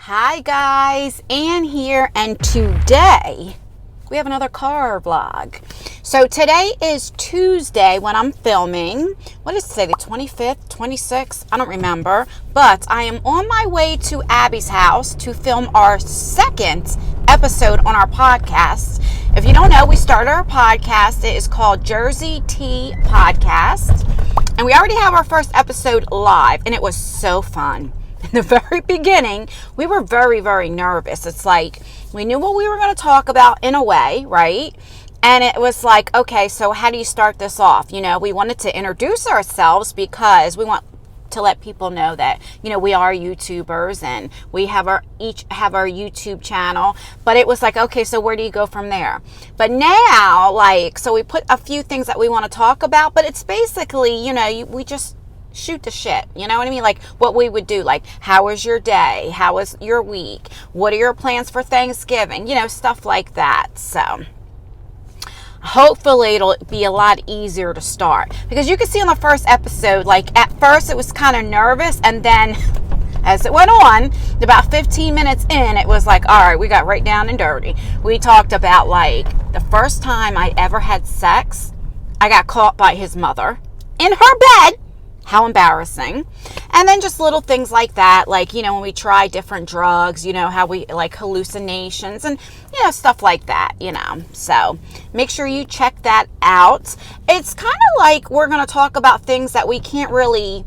Hi guys, Ann here, and today we have another car vlog. So today is Tuesday when I'm filming. What is today, the 25th, 26th? I don't remember. But I am on my way to Abby's house to film our second episode on our podcast. If you don't know, we started our podcast. It is called Jersey Tea Podcast. And we already have our first episode live, and it was so fun. In the very beginning, we were very, very nervous. It's like we knew what we were going to talk about in a way, right? And it was like, okay, so how do you start this off? You know, we wanted to introduce ourselves because we want to let people know that, you know, we are YouTubers and we have each have our YouTube channel. But it was like, okay, so where do you go from there? But now, like, so we put a few things that we want to talk about, but it's basically, you know, we just shoot the shit, you know what I mean? Like what we would do, like how was your day? How was your week? What are your plans for Thanksgiving? You know, stuff like that. So hopefully it'll be a lot easier to start, because you can see on the first episode, like at first it was kind of nervous, and then as it went on, about 15 minutes in, it was like, all right, we got right down and dirty. We talked about like the first time I ever had sex. I got caught by his mother in her bed. How embarrassing. And then just little things like that, like, you know, when we try different drugs, you know, how we like hallucinations and, you know, stuff like that, you know. So make sure you check that out. It's kind of like we're going to talk about things that we can't really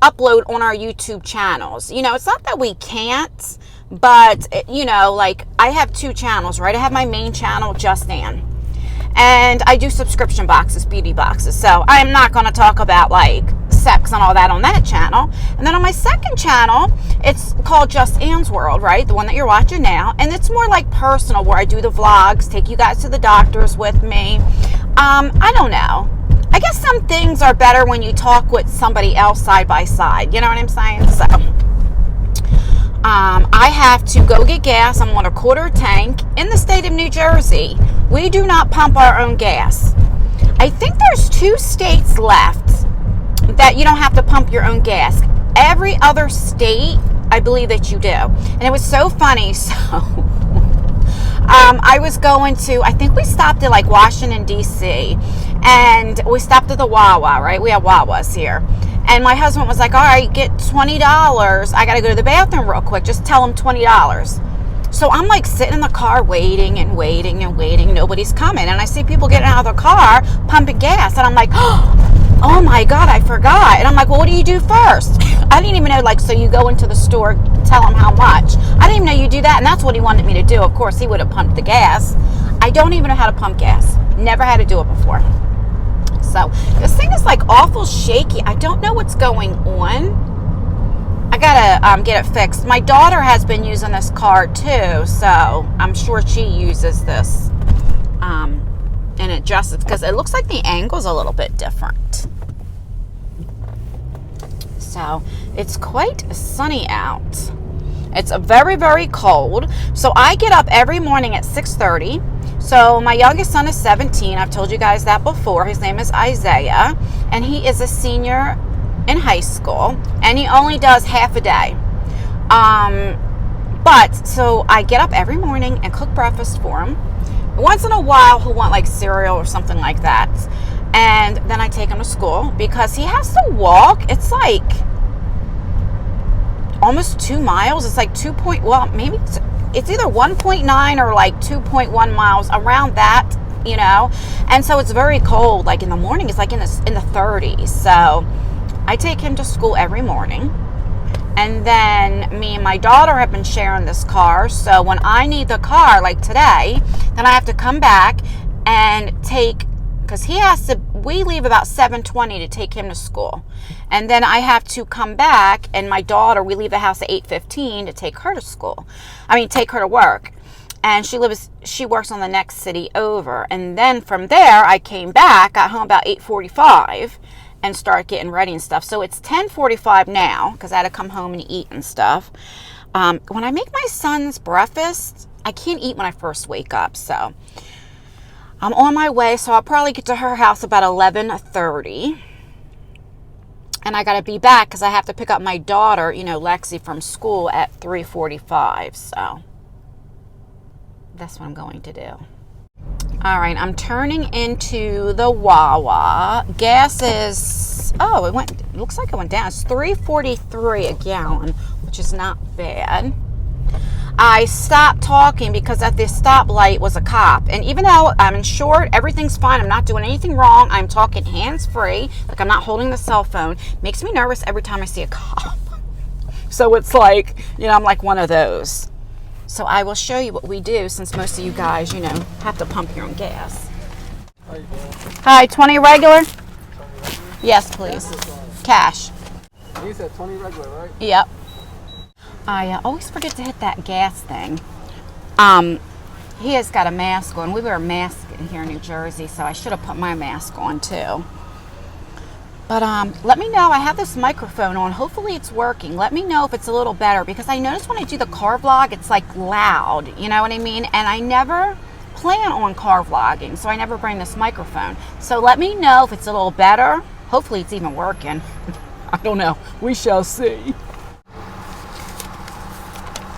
upload on our YouTube channels. You know, it's not that we can't, but, you know, like I have two channels, right? I have my main channel, Just Ann. And I do subscription boxes, beauty boxes. So I'm not going to talk about like sex and all that on that channel. And then on my second channel, it's called Just Ann's World, right? The one that you're watching now. And it's more like personal, where I do the vlogs, take you guys to the doctors with me. I don't know. I guess some things are better when you talk with somebody else side by side. You know what I'm saying? So I have to go get gas. I'm on a quarter tank. In the state of New Jersey, we do not pump our own gas. I think there's 2 states left that you don't have to pump your own gas. Every other state, I believe that you do. And it was so funny. So I was going to, I think we stopped at like Washington, D.C. And we stopped at the Wawa, right? We have Wawas here. And my husband was like, all right, get $20. I got to go to the bathroom real quick. Just tell him $20. So I'm like sitting in the car waiting and waiting and waiting. Nobody's coming. And I see people getting out of the car, pumping gas. And I'm like, oh my God, I forgot. And I'm like, well, what do you do first? I didn't even know, like, so you go into the store, tell them how much. I didn't even know you do that. And that's what he wanted me to do. Of course, he would have pumped the gas. I don't even know how to pump gas. Never had to do it before. So this thing is like awful shaky. I don't know what's going on. I gotta get it fixed. My daughter has been using this car too, so I'm sure she uses this and adjusts it, because it looks like the angle's a little bit different. So it's quite sunny out. It's very, very cold. So I get up every morning at 6:30. So my youngest son is 17. I've told you guys that before. His name is Isaiah, and he is a senior in high school, and he only does half a day. But so I get up every morning and cook breakfast for him. Once in a while, he'll want like cereal or something like that. And then I take him to school, because he has to walk. It's like almost 2 miles. It's like maybe it's either 1.9 or like 2.1 miles, around that, you know. And so it's very cold. Like in the morning, it's like in the 30s. So I take him to school every morning. And then me and my daughter have been sharing this car. So when I need the car, like today, then I have to come back and take, because we leave about 7:20 to take him to school. And then I have to come back, and my daughter, we leave the house at 8:15 to take her to school. Take her to work. And she works on the next city over. And then from there, I came back, got home about 8:45 and start getting ready and stuff. So it's 10:45 now, because I had to come home and eat and stuff. When I make my son's breakfast, I can't eat when I first wake up. So I'm on my way. So I'll probably get to her house about 11:30. And I got to be back because I have to pick up my daughter, you know, Lexi, from school at 3:45. So that's what I'm going to do. All right, I'm turning into the Wawa. Gas is, oh, it looks like it went down. It's $3.43 a gallon, which is not bad. I stopped talking because at this stoplight was a cop. And even though I'm insured, everything's fine. I'm not doing anything wrong. I'm talking hands-free, like I'm not holding the cell phone. Makes me nervous every time I see a cop. So it's like, you know, I'm like one of those. So I will show you what we do since most of you guys, you know, have to pump your own gas. How you doing? Hi, 20 regular? 20 regular? Yes, please. Cash. You said 20 regular, right? Yep. I always forget to hit that gas thing. He has got a mask on. We wear a mask in here in New Jersey, so I should have put my mask on too. But let me know. I have this microphone on. Hopefully it's working. Let me know if it's a little better, because I notice when I do the car vlog, it's like loud. You know what I mean? And I never plan on car vlogging, so I never bring this microphone. So let me know if it's a little better. Hopefully it's even working. I don't know. We shall see.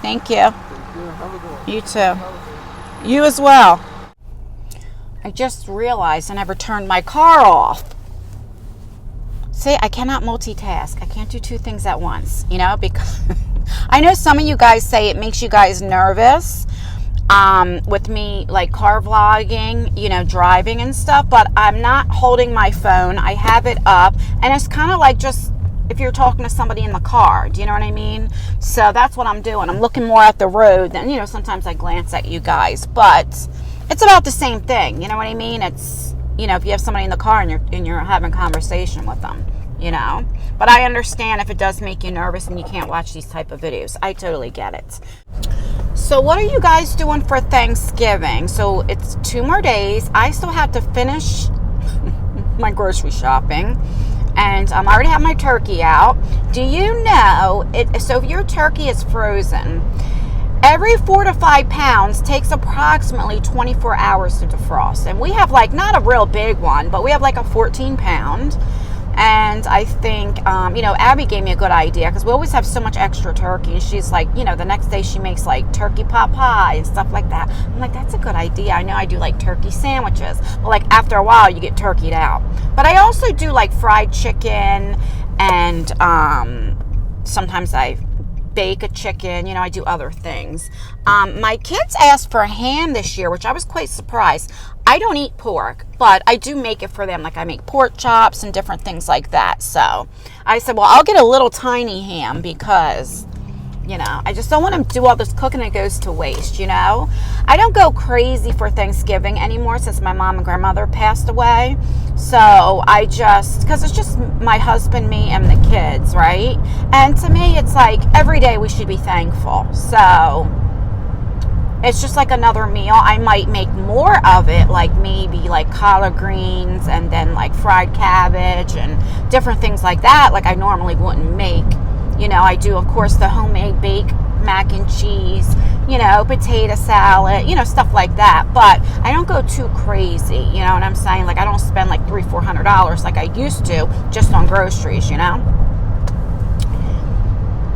Thank you. You too. You as well. I just realized I never turned my car off. See, I cannot multitask. I can't do two things at once, you know, because I know some of you guys say it makes you guys nervous with me like car vlogging, you know, driving and stuff, but I'm not holding my phone. I have it up, and it's kind of like just if you're talking to somebody in the car, do you know what I mean? So that's what I'm doing. I'm looking more at the road than, you know, sometimes I glance at you guys, but it's about the same thing, you know what I mean? It's, you know, if you have somebody in the car and you're having conversation with them, you know. But I understand if it does make you nervous and you can't watch these type of videos. I totally get it. So what are you guys doing for Thanksgiving? So it's 2 more days. I still have to finish my grocery shopping. And I already have my turkey out. Do you know, so if your turkey is frozen, every 4 to 5 pounds takes approximately 24 hours to defrost. And we have like, not a real big one, but we have like a 14 pound. And I think, you know, Abby gave me a good idea because we always have so much extra turkey. And she's like, you know, the next day she makes like turkey pot pie and stuff like that. I'm like, that's a good idea. I know I do like turkey sandwiches. But like after a while, you get turkeyed out. But I also do like fried chicken, and sometimes I bake a chicken, you know, I do other things. My kids asked for ham this year, which I was quite surprised. I don't eat pork, but I do make it for them. Like I make pork chops and different things like that. So I said, well, I'll get a little tiny ham because, you know, I just don't want to do all this cooking and it goes to waste, you know. I don't go crazy for Thanksgiving anymore since my mom and grandmother passed away. So I just, because it's just my husband, me, and the kids, right? And to me, it's like every day we should be thankful. So it's just like another meal. I might make more of it, like maybe like collard greens and then like fried cabbage and different things like that, like I normally wouldn't make. You know, I do, of course, the homemade baked mac and cheese, you know, potato salad, you know, stuff like that. But I don't go too crazy, you know what I'm saying? Like I don't spend like $300-400 like I used to just on groceries, you know?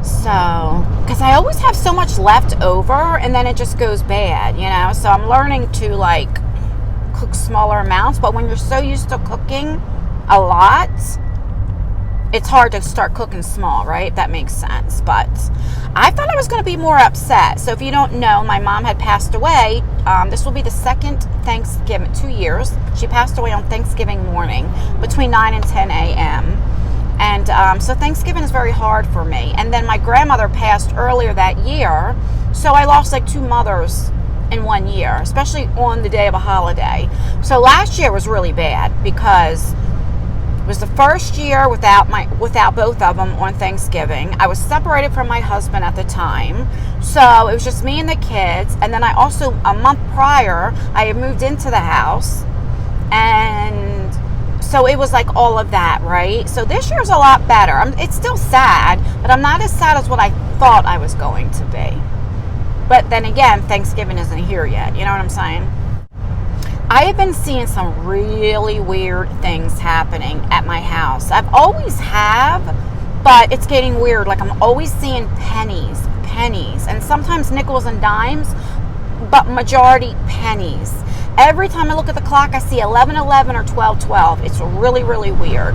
So, because I always have so much left over and then it just goes bad, you know? So I'm learning to like cook smaller amounts, but when you're so used to cooking a lot, it's hard to start cooking small, right? That makes sense. But I thought I was going to be more upset. So if you don't know, my mom had passed away. This will be the second Thanksgiving, 2 years. She passed away on Thanksgiving morning between 9 and 10 a.m. And so Thanksgiving is very hard for me. And then my grandmother passed earlier that year. So I lost like 2 mothers in 1 year, especially on the day of a holiday. So last year was really bad because it was the first year without both of them on Thanksgiving. I was separated from my husband at the time. So it was just me and the kids. And then I also, a month prior, I had moved into the house. And so it was like all of that, right? So this year's a lot better. It's still sad, but I'm not as sad as what I thought I was going to be. But then again, Thanksgiving isn't here yet. You know what I'm saying? I have been seeing some really weird things happening at my house. I've always have, but it's getting weird. Like I'm always seeing pennies, and sometimes nickels and dimes, but majority pennies. Every time I look at the clock, I see 11:11 or 12:12. It's really, really weird.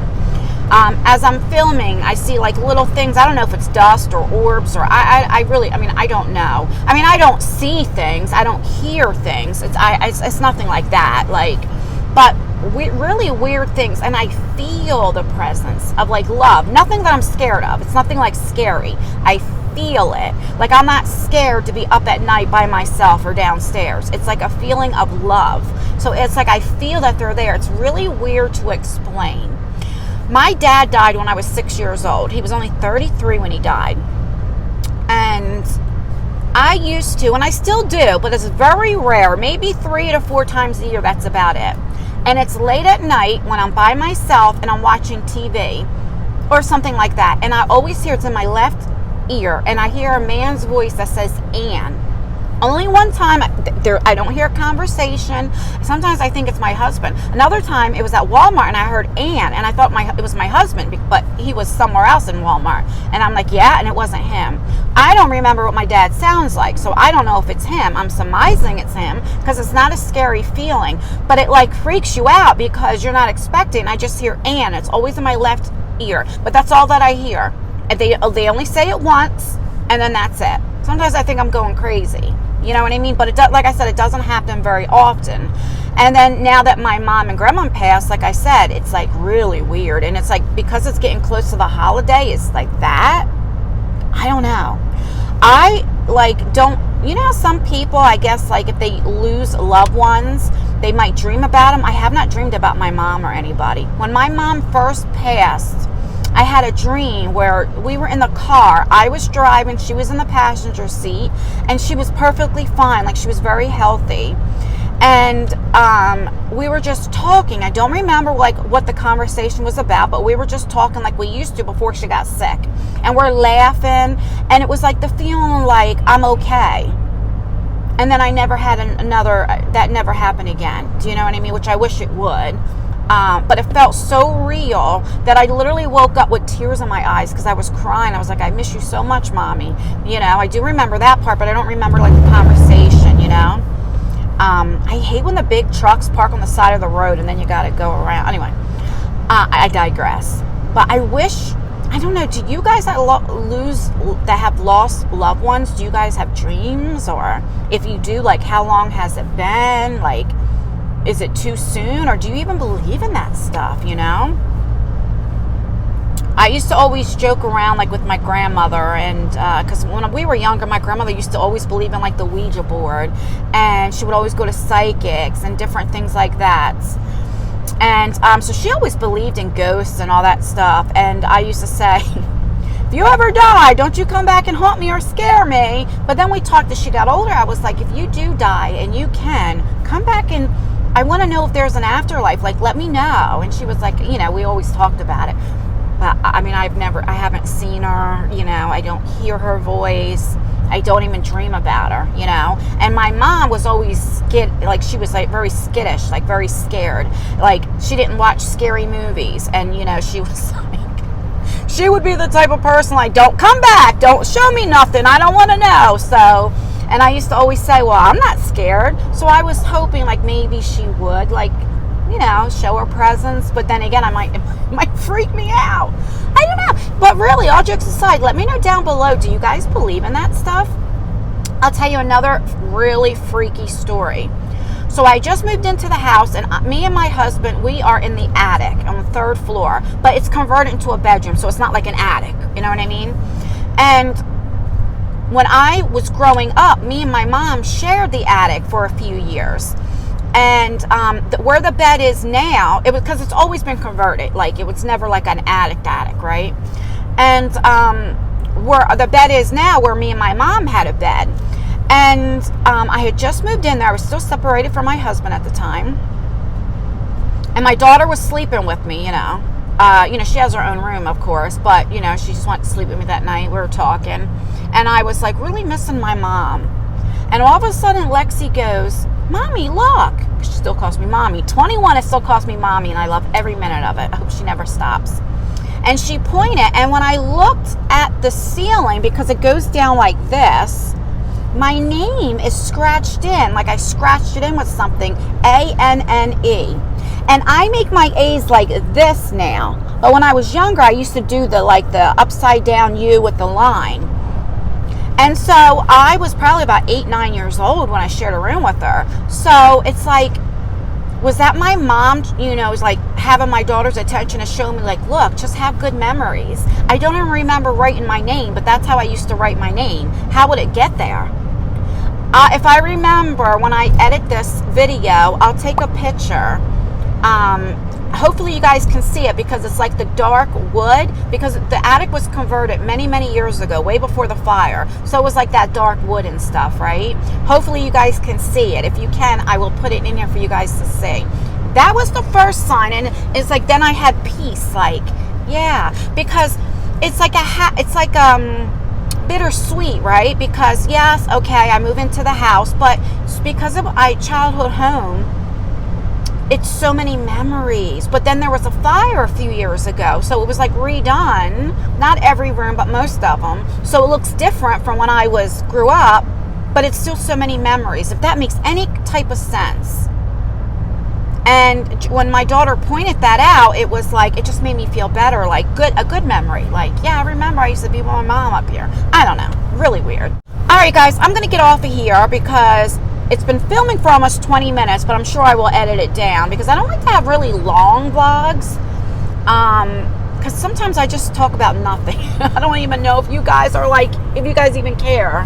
As I'm filming, I see like little things. I don't know if it's dust or orbs or I don't know. I mean, I don't see things. I don't hear things. It's nothing like that. Like, but really weird things. And I feel the presence of like love. Nothing that I'm scared of. It's nothing like scary. I feel it. Like I'm not scared to be up at night by myself or downstairs. It's like a feeling of love. So it's like I feel that they're there. It's really weird to explain. My dad died when I was 6 years old. He was only 33 when he died. And I used to, and I still do, but it's very rare, maybe 3 to 4 times a year, that's about it. And it's late at night when I'm by myself and I'm watching TV or something like that. And I always hear, it's in my left ear, and I hear a man's voice that says, Ann. Only one time I don't hear a conversation. Sometimes I think it's my husband. Another time it was at Walmart and I heard Ann, and I thought it was my husband, but he was somewhere else in Walmart. And I'm like, yeah, and it wasn't him. I don't remember what my dad sounds like, so I don't know if it's him. I'm surmising it's him because it's not a scary feeling, but it like freaks you out because you're not expecting. I just hear Ann. It's always in my left ear, but that's all that I hear. And they only say it once, and then that's it. Sometimes I think I'm going crazy. You know what I mean? But like I said, it doesn't happen very often. And then now that my mom and grandma passed, like I said, it's like really weird. And it's like, because it's getting close to the holiday, it's like that. I don't know. I like don't, you know, some people, I guess, like if they lose loved ones, they might dream about them. I have not dreamed about my mom or anybody. When my mom first passed, I had a dream where we were in the car. I was driving, she was in the passenger seat, and she was perfectly fine. Like she was very healthy. And we were just talking. I don't remember like what the conversation was about, but we were just talking like we used to before she got sick. And we're laughing, and it was like the feeling like I'm okay. And then I never had that never happened again. Do you know what I mean? Which I wish it would. But it felt so real that I literally woke up with tears in my eyes because I was crying. I was like, I miss you so much, Mommy. You know, I do remember that part, but I don't remember like the conversation, you know. I hate when the big trucks park on the side of the road and then you got to go around. Anyway, I digress. But I wish, I don't know, do you guys that have lost loved ones, do you guys have dreams? Or if you do, like how long has it been? Like, is it too soon, or do you even believe in that stuff, you know? I used to always joke around like with my grandmother, and because when we were younger, my grandmother used to always believe in like the Ouija board, and she would always go to psychics and different things like that. And so she always believed in ghosts and all that stuff. And I used to say, if you ever die, don't you come back and haunt me or scare me. But then we talked as she got older. I was like, if you do die and you can, come back and I want to know if there's an afterlife, like let me know. And she was like, you know, we always talked about it. But I mean, I haven't seen her, you know, I don't hear her voice. I don't even dream about her, you know. And my mom was always she was like very skittish, like very scared. Like she didn't watch scary movies. And, you know, she was like, she would be the type of person like, don't come back, don't show me nothing, I don't want to know. So, and I used to always say, well, I'm not scared. So I was hoping like maybe she would like, you know, show her presence. But then again, it might freak me out. I don't know. But really, all jokes aside, let me know down below, do you guys believe in that stuff? I'll tell you another really freaky story. So I just moved into the house, and me and my husband, we are in the attic on the 3rd floor, but it's converted into a bedroom, so it's not like an attic, you know what I mean? And when I was growing up, me and my mom shared the attic for a few years. And where the bed is now, it was because it's always been converted. Like it was never like an attic, right? And where the bed is now, where me and my mom had a bed. And I had just moved in there. I was still separated from my husband at the time. And my daughter was sleeping with me, you know. She has her own room, of course. But, you know, she just wanted to sleep with me that night. We were talking. And I was like really missing my mom. And all of a sudden, Lexi goes, Mommy, look. She still calls me mommy. 21, it still calls me mommy, and I love every minute of it. I hope she never stops. And she pointed, and when I looked at the ceiling, because it goes down like this, my name is scratched in, like I scratched it in with something, A-N-N-E. And I make my A's like this now. But when I was younger, I used to do the upside down U with the line. And so I was probably about 8, 9 years old when I shared a room with her. So it's like, was that my mom, was like having my daughter's attention to show me like, look, just have good memories. I don't even remember writing my name, but that's how I used to write my name. How would it get there? If I remember when I edit this video, I'll take a picture. Hopefully you guys can see it because it's like the dark wood, because the attic was converted many, many years ago, way before the fire. So it was like that dark wood and stuff, right? Hopefully you guys can see it. If you can, I will put it in here for you guys to see. That was the first sign, and it's like then I had peace, like, yeah, because it's like bittersweet, right? Because yes, okay, I move into the house, but because of my childhood home, it's so many memories. But then there was a fire a few years ago, so it was like redone, not every room but most of them, so it looks different from when I grew up, but it's still so many memories, if that makes any type of sense. And when my daughter pointed that out, it was like, it just made me feel better, like a good memory, like, yeah, I remember I used to be with my mom up here. I don't know, really weird. All right guys, I'm gonna get off of here because it's been filming for almost 20 minutes, but I'm sure I will edit it down because I don't like to have really long vlogs. Because sometimes I just talk about nothing. I don't even know if you guys even care.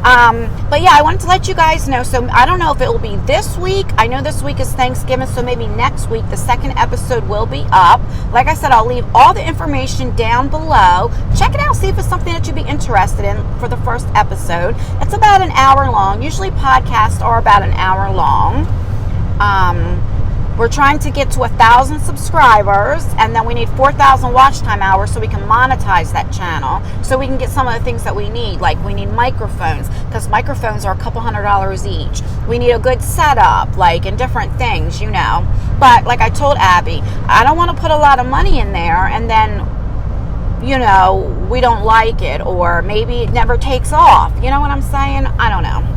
But yeah, I wanted to let you guys know. So I don't know if it will be this week. I know this week is Thanksgiving, so maybe next week the second episode will be up. Like I said, I'll leave all the information down below. Check it out, see if it's something that you'd be interested in for the first episode. It's about an hour long. Usually podcasts are about an hour long. We're trying to get to 1,000 subscribers, and then we need 4,000 watch time hours so we can monetize that channel, so we can get some of the things that we need. Like we need microphones, because microphones are a couple $100s each. We need a good setup, and different things, But like I told Abby, I don't want to put a lot of money in there and then, we don't like it, or maybe it never takes off. You know what I'm saying? I don't know.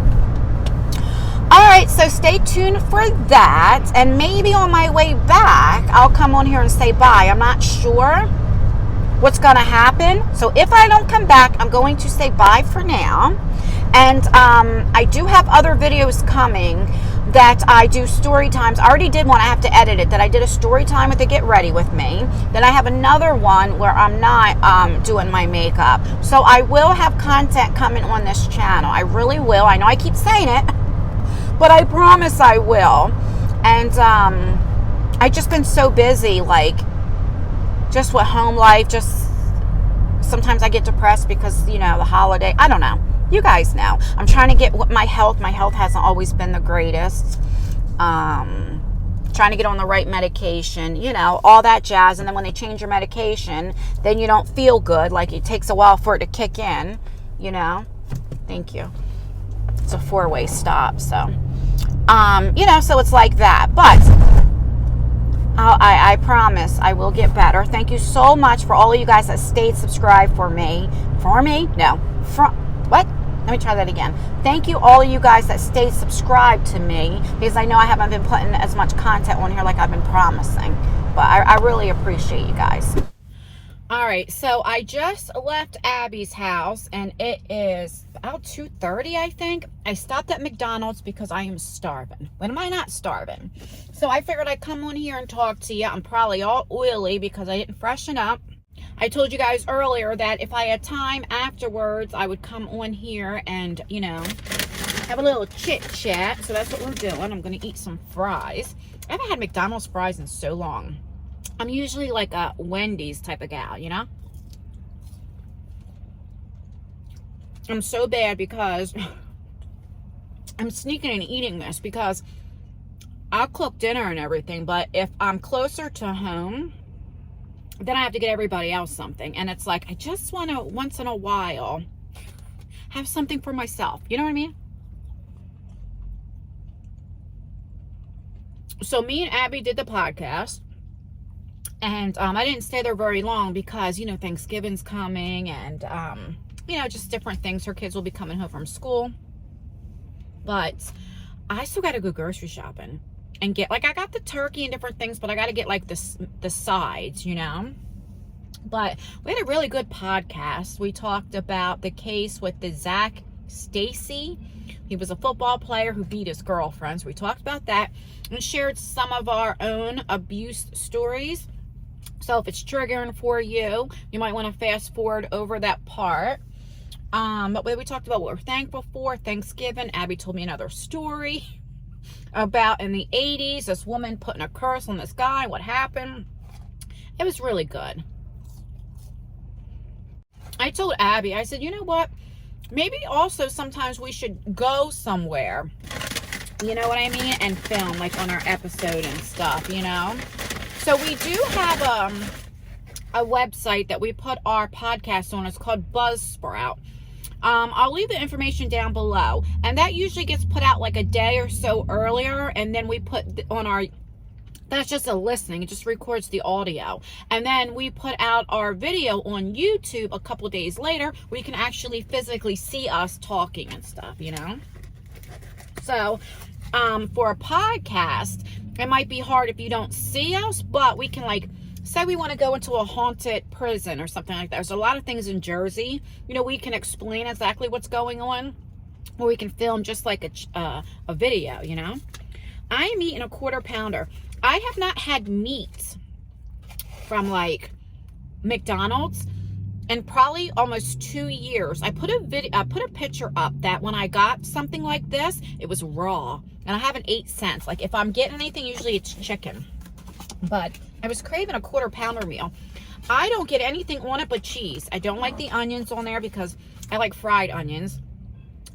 Alright, so stay tuned for that, and maybe on my way back, I'll come on here and say bye. I'm not sure what's going to happen, so if I don't come back, I'm going to say bye for now. And I do have other videos coming that I do story times. I already did one, I have to edit it, that I did a story time with the Get Ready With Me. Then I have another one where I'm not doing my makeup. So I will have content coming on this channel. I really will. I know I keep saying it, but I promise I will. And I've just been so busy, just with home life. Just sometimes I get depressed because, the holiday. I don't know. You guys know. I'm trying to get my health. My health hasn't always been the greatest. Trying to get on the right medication, all that jazz. And then when they change your medication, then you don't feel good. It takes a while for it to kick in, Thank you. It's a 4-way stop, so so it's like that. But I promise I will get better. Thank you so much for all of you guys that stayed subscribed for me. What? Let me try that again. Thank you, all of you guys that stayed subscribed to me, because I know I haven't been putting as much content on here like I've been promising, but I really appreciate you guys. All right, so I just left Abby's house, and it is about 2:30, I think. I stopped at McDonald's because I am starving. When am I not starving? So I figured I'd come on here and talk to you. I'm probably all oily because I didn't freshen up. I told you guys earlier that if I had time afterwards, I would come on here and, have a little chit chat. So that's what we're doing. I'm going to eat some fries. I haven't had McDonald's fries in so long. I'm usually like a Wendy's type of gal, I'm so bad because I'm sneaking and eating this because I'll cook dinner and everything, but if I'm closer to home, then I have to get everybody else something. And it's like, I just want to, once in a while, have something for myself. You know what I mean? So me and Abby did the podcast. And I didn't stay there very long because, Thanksgiving's coming and, just different things. Her kids will be coming home from school. But I still got to go grocery shopping and get, I got the turkey and different things, but I got to get, the sides, But we had a really good podcast. We talked about the case with the Zach Stacy. He was a football player who beat his girlfriend. So we talked about that and shared some of our own abuse stories. So if it's triggering for you, you might want to fast forward over that part. But we talked about what we're thankful for, Thanksgiving. Abby told me another story about in the 80s, this woman putting a curse on this guy, what happened. It was really good. I told Abby, I said, you know what? Maybe also sometimes we should go somewhere, you know what I mean? And film, on our episode and stuff, So we do have a website that we put our podcast on. It's called Buzzsprout. I'll leave the information down below. And that usually gets put out a day or so earlier. And then we put on our... That's just a listening. It just records the audio. And then we put out our video on YouTube a couple days later where you can actually physically see us talking and stuff, So, for a podcast, it might be hard if you don't see us, but we can say we want to go into a haunted prison or something like that. There's a lot of things in Jersey, we can explain exactly what's going on, or we can film just a video, I am eating a quarter pounder. I have not had meat from McDonald's in probably almost 2 years. I put a picture up that when I got something like this, it was raw, and I haven't ate since. If I'm getting anything, usually it's chicken. But I was craving a quarter pounder meal. I don't get anything on it but cheese. I don't like the onions on there because I like fried onions.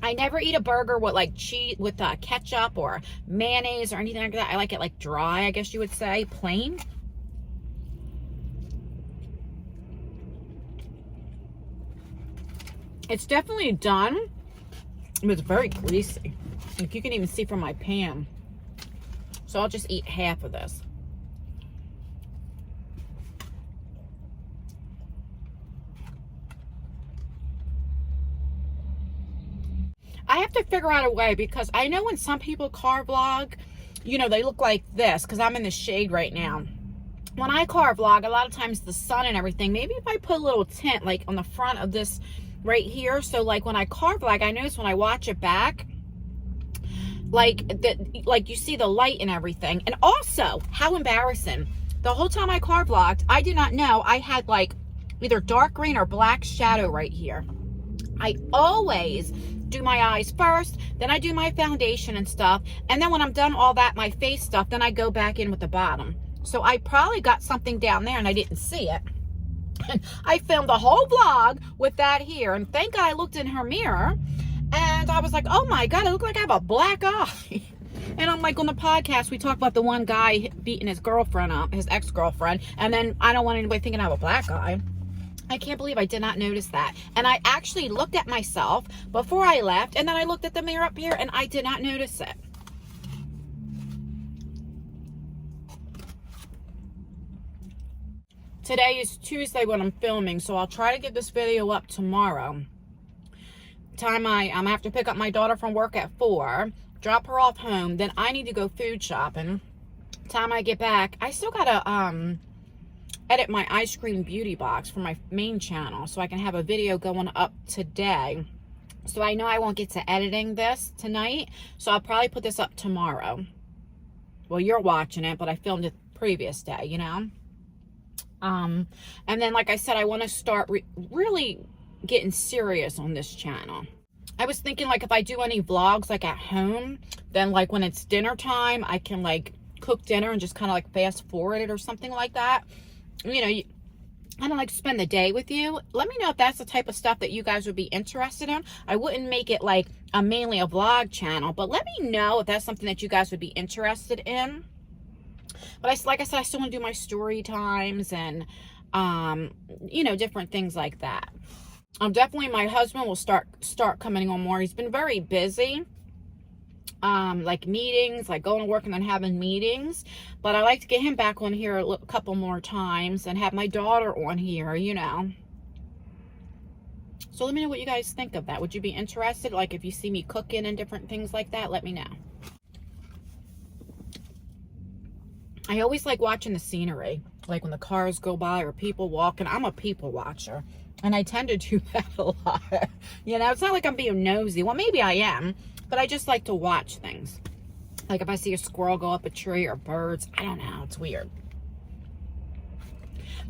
I never eat a burger with cheese with ketchup or mayonnaise or anything like that. I like it dry, I guess you would say, plain. It's definitely done. It's very greasy. You can even see from my pan. So I'll just eat half of this. I have to figure out a way because I know when some people car vlog, they look like this because I'm in the shade right now. When I car vlog, a lot of times the sun and everything, maybe if I put a little tint on the front of this right here. So when I car vlog, I notice when I watch it back, you see the light and everything. And also, how embarrassing. The whole time I car vlogged, I did not know I had either dark green or black shadow right here. I always do my eyes first, then I do my foundation and stuff, and then when I'm done all that, my face stuff, then I go back in with the bottom. So I probably got something down there and I didn't see it. I filmed a whole vlog with that here, and thank God I looked in her mirror, and I was like, oh my God, I look like I have a black eye. And I'm on the podcast, we talk about the one guy beating his girlfriend up, his ex-girlfriend, and then I don't want anybody thinking I have a black eye. I can't believe I did not notice that. And I actually looked at myself before I left, and then I looked at the mirror up here, and I did not notice it. Today is Tuesday when I'm filming, so I'll try to get this video up tomorrow. I'm gonna have to pick up my daughter from work at 4, drop her off home, then I need to go food shopping. Time I get back, I still gotta edit my ice cream beauty box for my main channel so I can have a video going up today. So I know I won't get to editing this tonight, so I'll probably put this up tomorrow. Well, you're watching it, but I filmed it the previous day, And then, like I said, I want to start really getting serious on this channel. I was thinking if I do any vlogs at home, then when it's dinner time, I can cook dinner and just kind of fast forward it or something like that. I don't spend the day with you. Let me know if that's the type of stuff that you guys would be interested in. I wouldn't make it mainly a vlog channel, but let me know if that's something that you guys would be interested in. But like I said, I still want to do my story times and, different things like that. Definitely my husband will start coming on more. He's been very busy. like meetings, like going to work and then having meetings. But I like to get him back on here a couple more times and have my daughter on here, you know. So let me know what you guys think of that. Would you be interested? Like if you see me cooking and different things like that, let me know. I always like watching the scenery, like when the cars go by or people walking. I'm a people watcher, and I tend to do that a lot. You know, it's not like I'm being nosy. Well, maybe I am, but I just like to watch things. Like if I see a squirrel go up a tree or birds, I don't know, it's weird.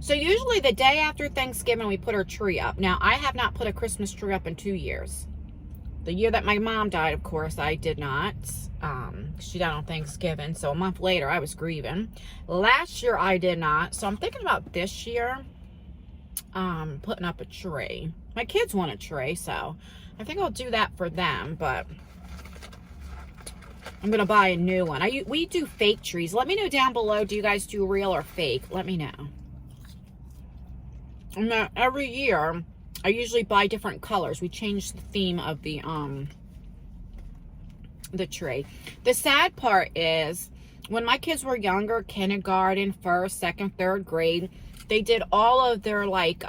So usually the day after Thanksgiving, we put our tree up. Now, I have not put a Christmas tree up in 2 years. The year that my mom died, of course, I did not. She died on Thanksgiving, so a month later, I was grieving. Last year, I did not. So I'm thinking about this year, putting up a tree. My kids want a tree, so I think I'll do that for them, but I'm going to buy a new one. We do fake trees. Let me know down below, do you guys do real or fake? Let me know. And then every year, I usually buy different colors. We change the theme of the tree. The sad part is, when my kids were younger, kindergarten, first, second, third grade, they did all of their like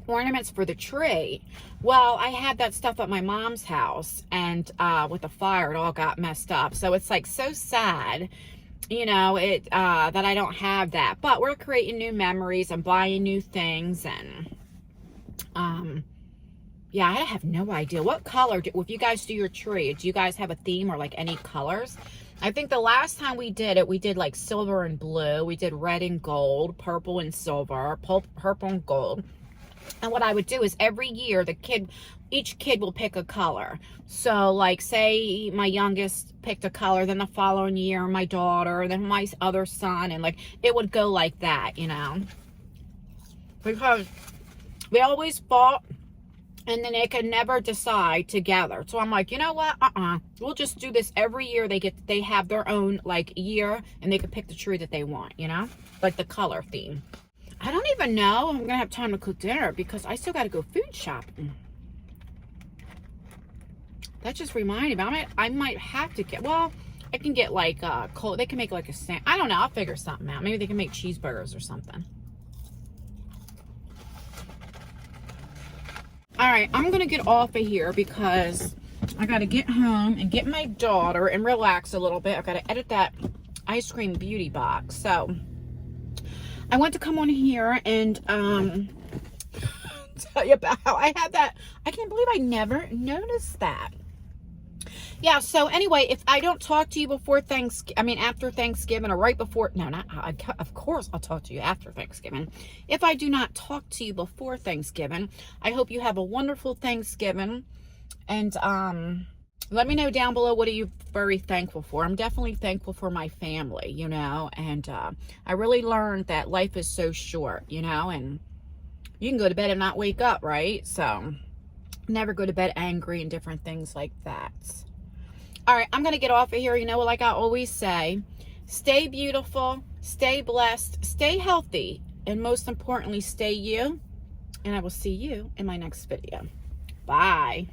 ornaments for the tree. Well, I had that stuff at my mom's house, and with the fire, it all got messed up. So it's like so sad, you know, that I don't have that. But we're creating new memories and buying new things, and yeah, I have no idea what color. If you guys do your tree, do you guys have a theme or like any colors? I think the last time we did it, we did like silver and blue. We did red and gold, purple and silver, purple and gold. And what I would do is every year, each kid will pick a color. So like say my youngest picked a color, then the following year my daughter, then my other son, and like it would go like that, you know. Because we always fought, and then they could never decide together. So I'm like, you know what? We'll just do this every year. They have their own like year, and they can pick the tree that they want, you know, like the color theme. I don't even know I'm gonna have time to cook dinner because I still got to go food shopping. That just reminded me. I might have to get. Well, I can get like cold. They can make like a sandwich. I don't know. I'll figure something out. Maybe they can make cheeseburgers or something. All right, I'm gonna get off of here because I gotta get home and get my daughter and relax a little bit. I gotta edit that ice cream beauty box. So I want to come on here and tell you about how I had that. I can't believe I never noticed that. Yeah, so anyway, if I don't talk to you before after Thanksgiving, or right before, no, not, of course I'll talk to you after Thanksgiving. If I do not talk to you before Thanksgiving, I hope you have a wonderful Thanksgiving. And let me know down below, what are you very thankful for? I'm definitely thankful for my family, you know, and I really learned that life is so short, you know, and you can go to bed and not wake up, right? So never go to bed angry and different things like that. All right, I'm going to get off of here. You know, like I always say, stay beautiful, stay blessed, stay healthy, and most importantly, stay you. And I will see you in my next video. Bye.